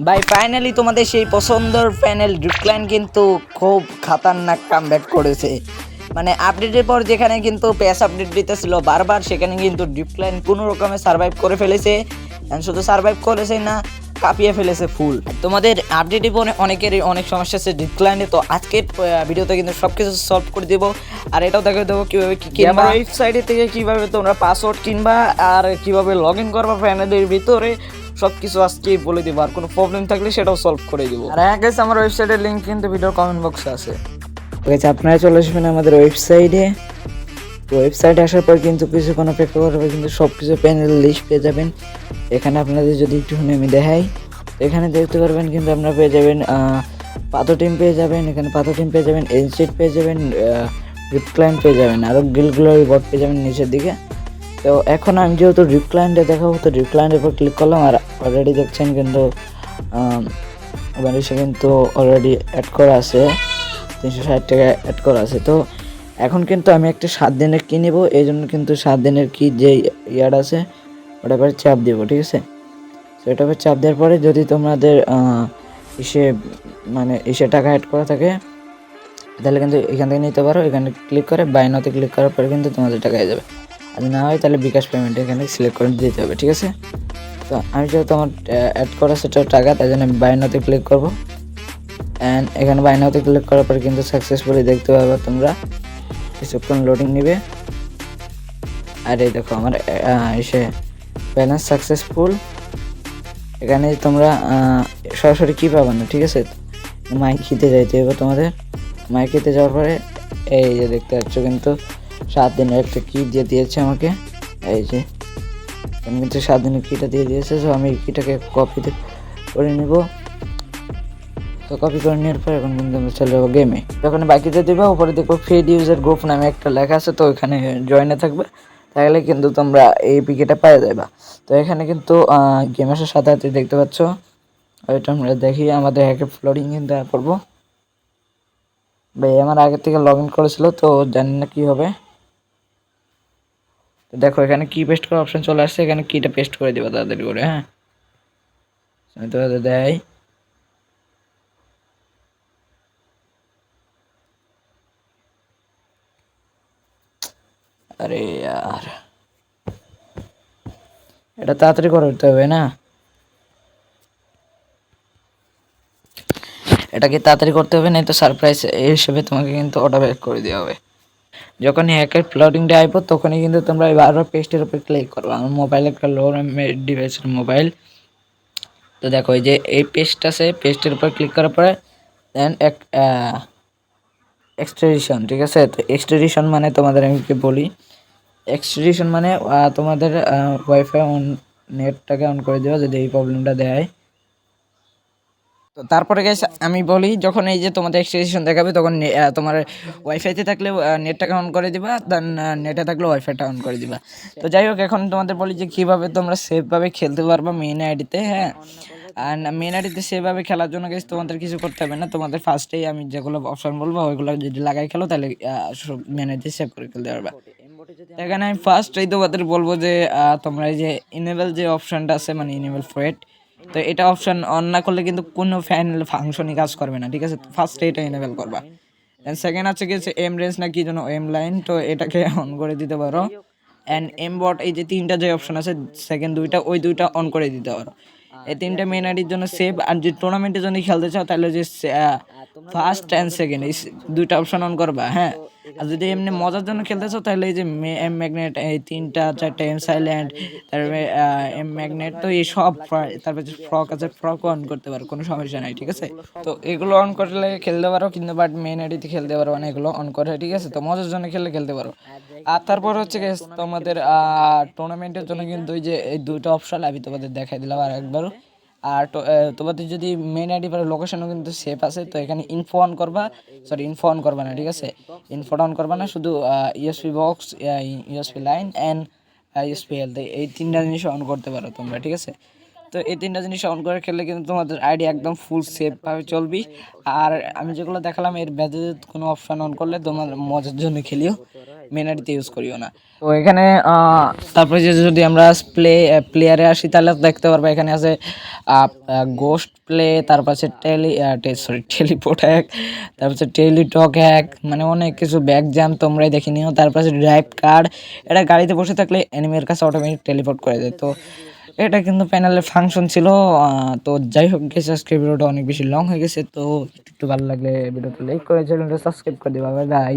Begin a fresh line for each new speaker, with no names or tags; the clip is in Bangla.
ভাই ফাইনালি তোমাদের সেই পছন্দের প্যানেল ডিক্লাইন কিন্তু খুব খাতারনাক কামব্যাক করেছে। মানে আপডেটের পর যেখানে কিন্তু প্যাচ আপডেট দিতেছিল বারবার, সেখানে কিন্তু ডিক্লাইন কোনো রকমে সার্ভাইভ করে ফেলেছে। শুধু সার্ভাইভ করেছে না, কাঁপিয়ে ফেলেছে ফুল। তোমাদের আপডেটে অনেকেরই অনেক সমস্যা আছে ডিক্লাইনে, তো আজকের ভিডিওতে কিন্তু সব কিছু সলভ করে দেবো। আর এটাও দেখে দেবো কীভাবে কী কিনবা, ওয়েবসাইটে থেকে কীভাবে তোমরা পাসওয়ার্ড কিনবা আর কীভাবে লগ ইন করবা প্যানেলের ভিতরে, সব কিছু আজকে বলে দেবো। আর কোনো প্রবলেম থাকলে সেটাও সলভ করে দেবো। আর হ্যাঁ গাইস, আমার ওয়েবসাইটের লিঙ্ক কিন্তু ভিডিওর কমেন্ট বক্সে আছে। ঠিক আছে, আপনারা চলে আসবেন আমাদের ওয়েবসাইটে। তো ওয়েবসাইটে আসার পর কিন্তু কিছুক্ষণ অপেক্ষা করবে, কিন্তু সব কিছু প্যানেল লিস্ট পেয়ে যাবেন। এখানে আপনাদের যদি একটুখানি আমি দেখাই, এখানে দেখতে পারবেন কিন্তু আপনারা পেয়ে যাবেন পাথর টিম পেয়ে যাবেন, এখানে পাথর টিম পেয়ে যাবেন, এনসিট পেয়ে যাবেন, রিপ্লাইন পেয়ে যাবেন, আরও গিলগুলোর বট পেয়ে যাবেন নিচের দিকে। তো এখন আমি যেহেতু রিক্লাইন্টে দেখাবো, তো রিক্লাইন্টের উপর ক্লিক করলাম। আর অলরেডি দেখছেন কিন্তু সে কিন্তু অলরেডি অ্যাড করা আছে, 360 টাকা অ্যাড করা আছে। তো এখন কিন্তু আমি একটা 7 দিনের কি নেবো, এই জন্য কিন্তু 7 দিনের কি যে ইয়ার আছে ওটা পরে চাপ দেবো। ঠিক আছে, তো এটা পরে চাপ দেওয়ার পরে যদি তোমাদের এসে টাকা অ্যাড করা থাকে তাহলে কিন্তু এখান থেকে নিতে পারো। এখানে ক্লিক করে বাই নাওতে ক্লিক করার পরে কিন্তু তোমাদের টাকা হয়ে যাবে। আর না হয় তাহলে বিকাশ পেমেন্ট এখানে সিলেক্ট করে দিতে হবে। ঠিক আছে, তো আমি যেহেতু আমার অ্যাড করা সেটা টাকা, তাই জন্য আমি বাই নাওতে ক্লিক করবো। অ্যান্ড এখানে বাই নাওতে ক্লিক করার পরে কিন্তু সাকসেসফুলি দেখতে পাবে তোমরা, কিছুক্ষণ লোডিং নেবে। আর এই দেখো আমার এসে ব্যালেন্স সাকসেসফুল। এখানে তোমরা সরাসরি কী পাবে না। ঠিক আছে, মাইকিতে যাইতে হবে তোমাদের। মাইকিতে যাওয়ার পরে এই যে দেখতে পাচ্ছ কিন্তু 7 দিনের একটা কি দিয়ে দিয়েছে আমাকে। এই যে আমি কিন্তু 7 দিনের কিটা দিয়ে দিয়েছে, তো আমি কিটাকে কপি করে নিব। তো কপি করে নেওয়ার পর এখন কিন্তু আমরা চলে যাবো গেমে। যখন বাকিতে দেবে উপরে দেখবো ফেড ইউজার গ্রুপ নামে একটা লেখা আছে, তো ওইখানে জয়েনে থাকবে, তাহলে কিন্তু তোমরা এই পিকেটা পেয়ে যাবে। তো এখানে কিন্তু গেম আসার সাথে সাথে দেখতে পাচ্ছ, ওইটা আমরা দেখি আমাদের হ্যাকের ফ্লোরিং কিন্তু করবো। ভাই আমার আগে থেকে লগ ইন করেছিল, তো জানি না কী হবে। তো দেখো এখানে কি পেস্ট করার অপশন চলে আসছে, এখানে কিটা পেস্ট করে দেবো তাড়াতাড়ি করে। হ্যাঁ, আমি তো দেয় আরে यार, এটা তাড়াতাড়ি করতে হবে না, এটাকে তাড়াতাড়ি করতে হবে, না তো সারপ্রাইজ হিসেবে তোমাকে কিন্তু অটো ব্যাক করে দেওয়া হবে। যখনই হ্যাকের ফ্লোটিংটা আইব তখনই কিন্তু তোমরা বারবার পেস্টের উপর ক্লিক করবে। আমার মোবাইল একটা লো ডিভাইসের মোবাইল। তো দেখো এই যে এই পেস্ট আছে, পেস্টের উপর ক্লিক করার পরে দেন এক্সট্রেডিশন। ঠিক আছে, তো এক্সট্রেডিশন মানে তোমাদের আমি কি বলি, এক্সট্রেডিশন মানে তোমাদের ওয়াইফাই অন, নেটটাকে অন করে দেওয়া যদি এই প্রবলেমটা দেয়। তো তারপরে গাইস আমি বলি, যখন এই যে তোমাদের এক্সটেনশন দেখাবে তখন তোমার ওয়াইফাইতে থাকলে নেটটাকে অন করে দিবা, দেন নেটে থাকলে ওয়াইফাইটা অন করে দিবা। তো যাই হোক, এখন তোমাদের বলি যে কীভাবে তোমরা সেফভাবে খেলতে পারবা মেইন আইডিতে। হ্যাঁ, আর মেইন আইডিতে সেভাবে খেলার জন্য গাইস তোমাদের কিছু করতে হবে না। তোমাদের ফার্স্টেই আমি যেগুলো অপশন বলবো ওইগুলো যদি লাগাই খেলো তাহলে মেইন আইডি সেভ করে খেলতে পারবা। এখানে আমি ফার্স্টেই তোমাদের বলবো যে তোমরা এই যে ইনেবল যে অপশনটা আছে, মানে ইনেবল ফ্রেড, তো এটা অপশন অন না করলে কিন্তু কোনো প্যানেল ফাংশনই কাজ করবে না। ঠিক আছে, ফার্স্টে এটা ইনেবল করবা। এন্ড সেকেন্ড আছে কি এম রেঞ্জ না কি যেন এম লাইন, তো এটাকে অন করে দিতে পারো। অ্যান্ড এম বট, এই যে তিনটা যে অপশন আছে সেকেন্ড দুইটা, ওই দুইটা অন করে দিতে পারো। এই তিনটা মেন আইডির জন্য সেভ। আর যদি টুর্নামেন্টের জন্য খেলতে চাও তাহলে যে ফার্স্ট অ্যান্ড সেকেন্ড এই দুইটা অপশন অন করবা। হ্যাঁ, আর যদি এমনি মজার জন্য খেলতে চাও তাহলে এই যে এম ম্যাগনেট, এই তিনটা চারটা এম সাইলেন্ট, তারপরে এম ম্যাগনেট, তো এই সব, তারপরে যে ফ্রক আছে ফ্রক অন করতে পারো, কোনো সমস্যা নাই। ঠিক আছে, তো এগুলো অন করলে খেলতে পারো, কিন্তু বাট মেন আইডিতে খেলতে পারো মানে এগুলো অন করে। ঠিক আছে, তো মজার জন্য খেলতে পারো। আর তারপর হচ্ছে গিয়ে তোমাদের টুর্নামেন্টের জন্য কিন্তু ওই যে এই দুইটা অপশন আমি তোমাদের দেখাই দিলাম আর একবারও। আর তোমাদের যদি মেন আইডি পরে লোকেশনও কিন্তু সেফ আছে, তো এখানে ইনফো অন করবা, সরি ইনফো অন করবা না। ঠিক আছে, ইনফো অন করবা না, শুধু USP box, USP line and USP health, এই তিনটা জিনিস অন করতে পারো তোমরা। ঠিক আছে, তো এই তিনটা জিনিস অন করে খেললে কিন্তু তোমাদের আইডি একদম ফুল সেফভাবে চলবি। আর আমি যেগুলো দেখালাম এর ব্যতীত কোনো অপশান অন করলে তোমার মজার জন্য খেলিও, মেনারিতে ইউজ করিও না। তো এখানে তারপরে যে যদি আমরা প্লেয়ারে আসি তাহলে দেখতে পারবো এখানে আছে গোস্ট প্লে, তারপর আছে টেলিপোর্ট হ্যাক, তারপর আছে টেলিটক হ্যাক, মানে অনেক কিছু ব্যাক জ্যাম তোমরাই দেখে নিও। তারপর আছে ড্রাইভ কার্ড, এটা গাড়িতে বসে থাকলে এনিমির কাছে অটোমেটিক টেলিপোর্ট করে দেয়। তো এটা কিন্তু প্যানেলের ফাংশন ছিল। তো যাই হোক গেছে, আজকে ভিডিওটা অনেক বেশি লং হয়ে গেছে। তো একটু ভালো লাগলে ভিডিওটা লাইক করে চ্যানেলটা সাবস্ক্রাইব করে দিবা। Bye bye.